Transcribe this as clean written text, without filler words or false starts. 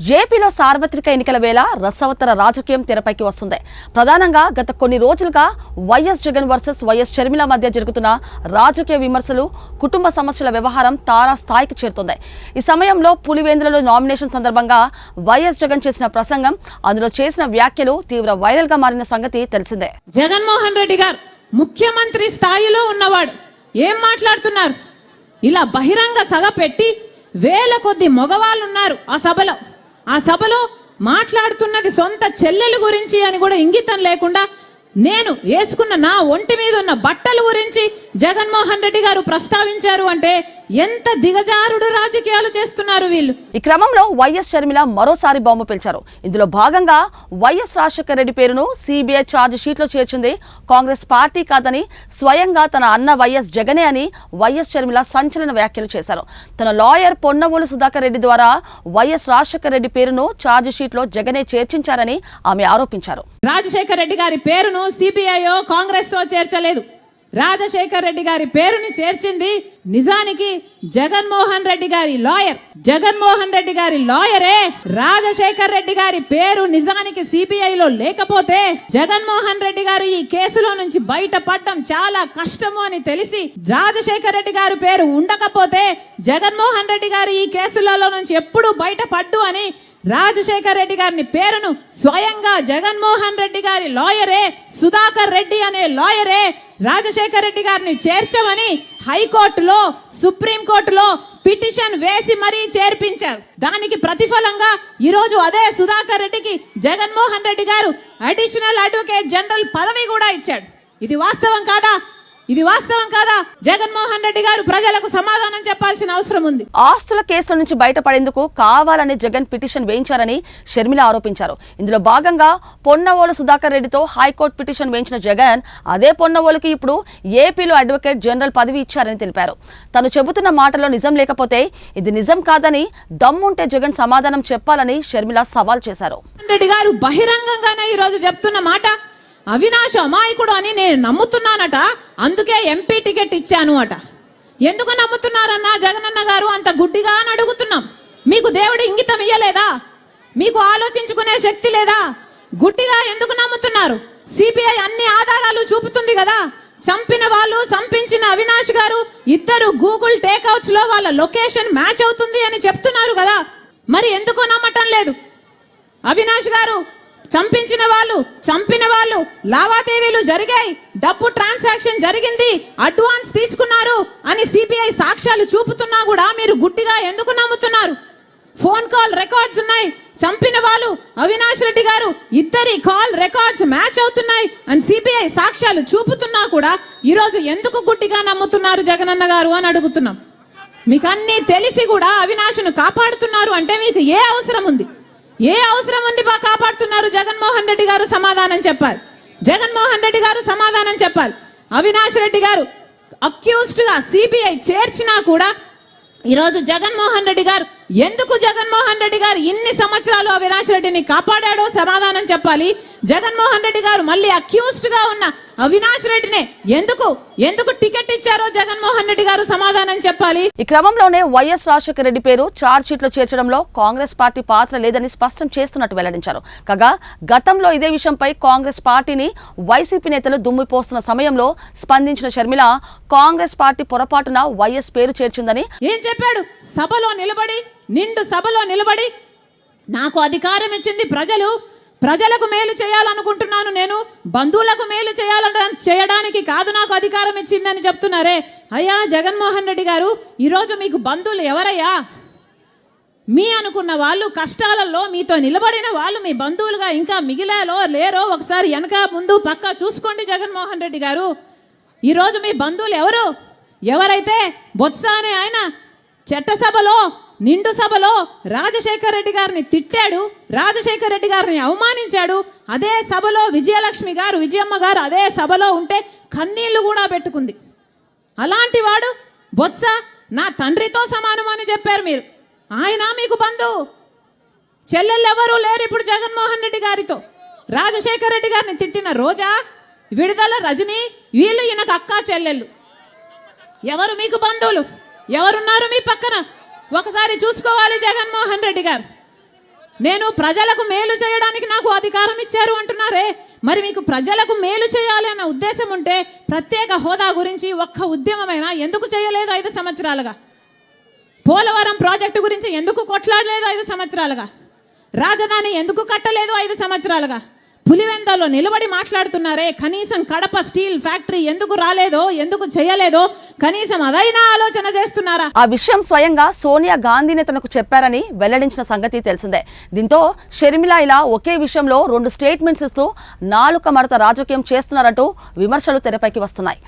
ఏపీలో సార్వత్రిక ఎన్నికల వేళ రసవత్తర రాజకీయం తెరపైకి వస్తుంది. ప్రధానంగా గత కొన్ని రోజులుగా YS Jagan versus YS Sharmila మధ్య జరుగుతున్న రాజకీయ విమర్శలు, కుటుంబ సమస్యల వ్యవహారం తారా స్థాయికి చేరుతుంది. ఈ సమయంలో పులివెందులలో నామినేషన్ సందర్భంగా వైఎస్ జగన్ చేసిన ప్రసంగం, అందులో చేసిన వ్యాఖ్యలు తీవ్ర వైరల్ గా మారిన సంగతి తెలిసిందే. జగన్మోహన్ రెడ్డి గారు ముఖ్యమంత్రి స్థాయిలో ఉన్నవాడు ఏం మాట్లాడుతున్నారు? ఇలా బహిరంగ సభ పెట్టి వేల కొద్ది మగవాళ్ళు ఉన్నారు ఆ సభలో మాట్లాడుతున్నది సొంత చెల్లెల గురించి అని కూడా ఇంగితం లేకుండా నేను వేసుకున్న నా ఒంటి మీద ఉన్న బట్టల గురించి జగన్మోహన్ రెడ్డి గారు ప్రస్తావించారు అంటే ఎంత దిగజారుడు రాజకీయాలు చేస్తున్నారు వీళ్ళు. ఈ క్రమంలో వైఎస్ షర్మిల మరోసారి బాంబు పేల్చారు. ఇందులో భాగంగా వైఎస్ రాజశేఖర రెడ్డి పేరును సిబిఐ ఛార్జ్ షీట్ లో చేర్చింది కాంగ్రెస్ పార్టీ కాదని స్వయంగా తన అన్న వైఎస్ జగనే అని వైఎస్ షర్మిల సంచలన వ్యాఖ్యలు చేశారు. తన లాయర్ పొన్నవోలు సుధాకర్ రెడ్డి ద్వారా వైఎస్ రాజశేఖర రెడ్డి పేరును ఛార్జ్ షీట్ లో జగనే చేర్చించారని ఆమె ఆరోపించారు. రాజశేఖర రెడ్డి గారి పేరును సిబిఐయో కాంగ్రెస్ తో చేర్చలేదు. రాజశేఖర్ రెడ్డి గారి పేరుని చేర్చింది నిజానికి జగన్మోహన్ రెడ్డి గారి లాయర్. జగన్మోహన్ రెడ్డి గారి లాయరే రాజశేఖర్ రెడ్డి గారి పేరు నిజానికి సిబిఐలో లేకపోతే జగన్మోహన్ రెడ్డి గారు ఈ కేసులో నుంచి బయటపడడం చాలా కష్టము అని తెలిసి రాజశేఖర్ రెడ్డి గారి పేరు ఉండకపోతే జగన్మోహన్ రెడ్డి గారు ఈ కేసులలో నుంచి ఎప్పుడు బయటపడ్డు అని రాజశేఖర్ రెడ్డి గారిని పేరును స్వయంగా జగన్మోహన్ రెడ్డి గారి లాయరే, సుధాకర్ రెడ్డి అనే లాయరే రాజశేఖర్ రెడ్డి గారిని చేర్చమని హైకోర్టులో, సుప్రీంకోర్టులో పిటిషన్ వేసి మరీ చేర్పించారు. దానికి ప్రతిఫలంగా ఈరోజు అదే సుధాకర్ రెడ్డికి జగన్మోహన్ రెడ్డి గారు అడిషనల్ అడ్వకేట్ జనరల్ పదవి కూడా ఇచ్చాడు. ఇది వాస్తవం కాదా? జగన్మోహన్ రెడ్డి గారు ప్రజలకు సమాధానం చెప్పాల్సిన అవసరం ఉంది. ఆస్తుల కేసుల నుంచి బయటపడేందుకు కావాలని జగన్ పిటిషన్ వేయించారని షర్మిల ఆరోపించారు. ఇందులో భాగంగా పొన్నవోలు సుధాకర్ రెడ్డితో హైకోర్టు పిటిషన్ వేయించిన జగన్ అదే పొన్నవోలుకి ఇప్పుడు ఏపీలో అడ్వకేట్ జనరల్ పదవి ఇచ్చారని తెలిపారు. తను చెబుతున్న మాటలో నిజం లేకపోతే ఇది నిజం కాదని దమ్ముంటే జగన్ సమాధానం చెప్పాలని షర్మిల సవాల్ చేశారు. రెడ్డి గారు బహిరంగంగానే ఈ రోజు చెప్తున్న మాట అవినాష్ అమాయకుడు అని నేను నమ్ముతున్నానట, అందుకే ఎంపీ టికెట్ ఇచ్చాను అట. ఎందుకు నమ్ముతున్నారన్నా జగనన్న గారు అంత గుడ్డిగా అని అడుగుతున్నాం. మీకు దేవుడు ఇంగితం ఇయ్యలేదా? మీకు ఆలోచించుకునే శక్తి లేదా? గుడ్డిగా ఎందుకు నమ్ముతున్నారు? సిబిఐ అన్ని ఆధారాలు చూపుతుంది కదా. చంపిన వాళ్ళు, చంపించిన అవినాష్ గారు ఇద్దరు గూగుల్ టేక్అవుట్స్ లో వాళ్ళ లొకేషన్ మ్యాచ్ అవుతుంది అని చెప్తున్నారు కదా. మరి ఎందుకు నమ్మటం లేదు? అవినాష్ గారు చంపిన వాళ్ళు లావాదేవీలు జరిగాయి, డబ్బు ట్రాన్సాక్షన్ జరిగింది, అడ్వాన్స్ తీసుకున్నారు అని సిబిఐ సాక్ష్యాలు చూపుతున్నా కూడా మీరు గుడ్డిగా ఎందుకు నమ్ముతున్నారు? ఫోన్ కాల్ రికార్డ్స్ ఉన్నాయి. చంపిన వాళ్ళు అవినాష్ రెడ్డి గారు ఇద్దరి కాల్ రికార్డ్స్ మ్యాచ్ అవుతున్నాయి అని సిబిఐ సాక్ష్యాలు చూపుతున్నా కూడా ఈరోజు ఎందుకు గుడ్డిగా నమ్ముతున్నారు జగనన్న గారు అని అడుగుతున్నాం. మీకు అన్ని తెలిసి కూడా అవినాష్ను కాపాడుతున్నారు అంటే మీకు ఏ అవసరం ఉంది కాపాడుతున్నారు? జగన్మోహన్ రెడ్డి గారు సమాధానం చెప్పాలి. అవినాష్ రెడ్డి గారు అక్యూజ్డ్ గా సిబిఐ చేర్చినా కూడా ఈరోజు జగన్మోహన్ రెడ్డి గారు ఇన్ని సంవత్సరాలు అవినాష్ రెడ్డిని కాపాడాడో సమాధానం చెప్పాలి. జగన్మోహన్ రెడ్డి గారు మళ్ళీ అక్యూజ్డ్ గా ఉన్న అవినాష్ రెడ్డినే ఎందుకు టికెట్ ఇచ్చారో జగన్మోహన్ రెడ్డి గారు సమాధానం చెప్పాలి. ఈ క్రమంలోనే వైఎస్ రాజశేఖర రెడ్డి పేరు ఛార్జ్ షీట్ లో చేర్చడంలో కాంగ్రెస్ పార్టీ పాత్ర లేదని స్పష్టం చేస్తున్నట్టు వెల్లడించారు. కాగా గతంలో ఇదే విషయంపై కాంగ్రెస్ పార్టీని వైసీపీ నేతలు దుమ్మిపోస్తున్న సమయంలో స్పందించిన షర్మిల కాంగ్రెస్ పార్టీ పొరపాటున వైఎస్ పేరు చేర్చిందని ఏం చెప్పాడు? నిండు సభలో నిలబడి నాకు అధికారం ఇచ్చింది ప్రజలకు మేలు చేయాలనుకుంటున్నాను, నేను బంధువులకు మేలు చేయడానికి కాదు నాకు అధికారం ఇచ్చిందని చెప్తున్నారే. అయ్యా జగన్మోహన్ రెడ్డి గారు, ఈరోజు మీకు బంధువులు ఎవరయ్యా? మీ అనుకున్న వాళ్ళు, కష్టాలలో మీతో నిలబడిన వాళ్ళు మీ బంధువులుగా ఇంకా మిగిలాలో లేరో ఒకసారి వెనక ముందు పక్క చూసుకోండి. జగన్మోహన్ రెడ్డి గారు, ఈరోజు మీ బంధువులు ఎవరైతే బొత్స అనే ఆయన చట్టసభలో, నిండు సభలో రాజశేఖర్ రెడ్డి గారిని తిట్టాడు, రాజశేఖర్ రెడ్డి గారిని అవమానించాడు. అదే సభలో విజయమ్మ గారు అదే సభలో ఉంటే కన్నీళ్లు కూడా పెట్టుకుంది. అలాంటి వాడు బొత్స నా తండ్రితో సమానం అని చెప్పారు మీరు. ఆయన మీకు బంధువు. చెల్లెళ్ళు ఎవరూ లేరు ఇప్పుడు జగన్మోహన్ రెడ్డి గారితో. రాజశేఖర్ రెడ్డి గారిని తిట్టిన రోజా, విడుదల రజని, వీళ్ళు ఈయనకు అక్కా చెల్లెళ్ళు. ఎవరు మీకు బంధువులు? ఎవరున్నారు మీ పక్కన? ఒకసారి చూసుకోవాలి జగన్మోహన్ రెడ్డి గారు. నేను ప్రజలకు మేలు చేయడానికి నాకు అధికారం ఇచ్చారు అంటున్నారే. మరి మీకు ప్రజలకు మేలు చేయాలి అన్న ఉద్దేశం ఉంటే ప్రత్యేక హోదా గురించి ఒక్క ఉద్యమమైనా ఎందుకు చేయలేదు 5 సంవత్సరాలుగా? పోలవరం ప్రాజెక్టు గురించి ఎందుకు కొట్లాడలేదు 5 సంవత్సరాలుగా? రాజధాని ఎందుకు కట్టలేదు 5 సంవత్సరాలుగా? పులివెందలో నిలబడి మాట్లాడుతున్నారే, కనీసం కడప స్టీల్ ఫ్యాక్టరీ ఎందుకు రాలేదో, ఎందుకు చేయలేదో కనీసం అదైనా ఆలోచన చేస్తున్నారా? ఆ విషయం స్వయంగా సోనియా గాంధీనే తనకు చెప్పారని వెల్లడించిన సంగతి తెలిసిందే. దీంతో షర్మిల ఇలా ఒకే విషయంలో 2 స్టేట్మెంట్స్ ఇస్తూ నాలుక మడత రాజకీయం చేస్తున్నారంటూ విమర్శలు తెరపైకి వస్తున్నాయి.